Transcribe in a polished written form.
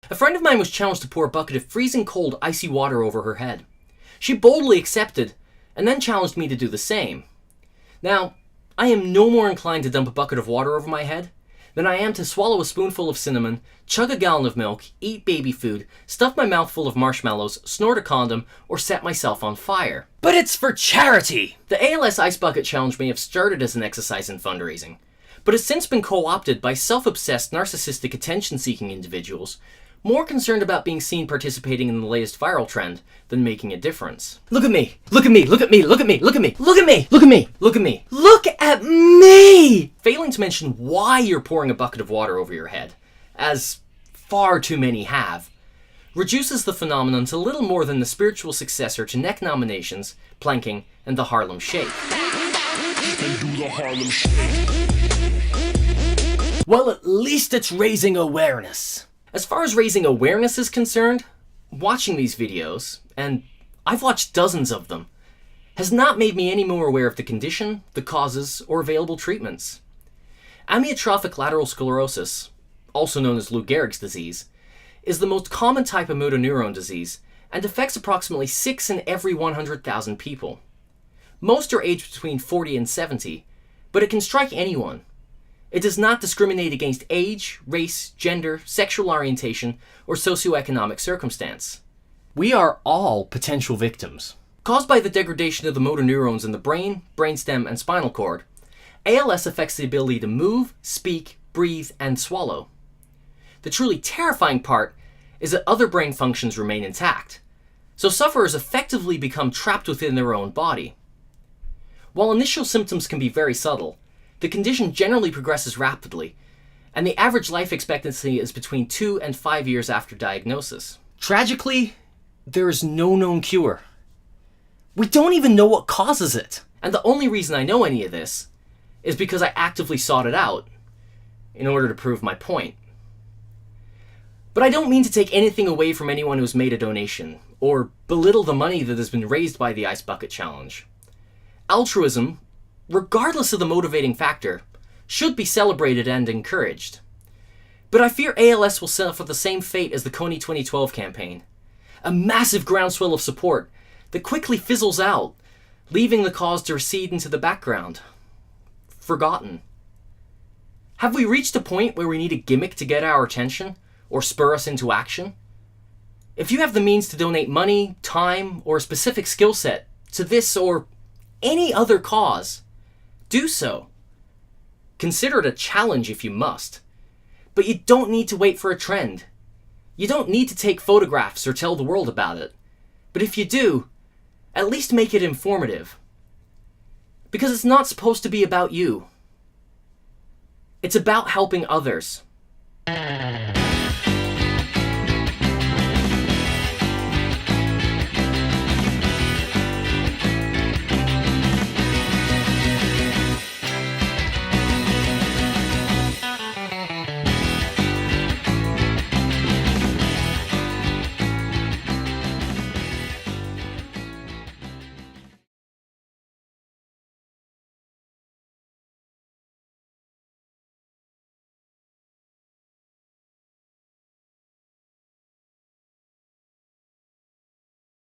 A friend of mine was challenged to pour a bucket of freezing cold, icy water over her head. She boldly accepted, and then challenged me to do the same. Now, I am no more inclined to dump a bucket of water over my head than I am to swallow a spoonful of cinnamon, chug a gallon of milk, eat baby food, stuff my mouth full of marshmallows, snort a condom, or set myself on fire. But it's for charity! The ALS Ice Bucket Challenge may have started as an exercise in fundraising, but has since been co-opted by self-obsessed, narcissistic, attention-seeking individuals more concerned about being seen participating in the latest viral trend than making a difference. Look at me! Look at me! Look at me! Look at me! Look at me! Look at me! Look at me! Look at me! Look at me! Failing to mention why you're pouring a bucket of water over your head, as far too many have, reduces the phenomenon to little more than the spiritual successor to neck nominations, planking, and the Harlem Shake. Well, at least it's raising awareness. As far as raising awareness is concerned, watching these videos, and I've watched dozens of them, has not made me any more aware of the condition, the causes, or available treatments. Amyotrophic lateral sclerosis, also known as Lou Gehrig's disease, is the most common type of motor neuron disease and affects approximately 6 in every 100,000 people. Most are aged between 40 and 70, but it can strike anyone. It does not discriminate against age, race, gender, sexual orientation, or socioeconomic circumstance. We are all potential victims. Caused by the degradation of the motor neurons in the brain, brainstem, and spinal cord, ALS affects the ability to move, speak, breathe, and swallow. The truly terrifying part is that other brain functions remain intact, so sufferers effectively become trapped within their own body. While initial symptoms can be very subtle, the condition generally progresses rapidly, and the average life expectancy is between 2 and 5 years after diagnosis. Tragically, there is no known cure. We don't even know what causes it, and the only reason I know any of this is because I actively sought it out in order to prove my point. But I don't mean to take anything away from anyone who's made a donation, or belittle the money that has been raised by the Ice Bucket Challenge. Altruism, regardless of the motivating factor, should be celebrated and encouraged. But I fear ALS will suffer the same fate as the Kony 2012 campaign. A massive groundswell of support that quickly fizzles out, leaving the cause to recede into the background. Forgotten. Have we reached a point where we need a gimmick to get our attention, or spur us into action? If you have the means to donate money, time, or a specific skill set to this or any other cause, do so. Consider it a challenge if you must. But you don't need to wait for a trend. You don't need to take photographs or tell the world about it. But if you do, at least make it informative. Because it's not supposed to be about you. It's about helping others.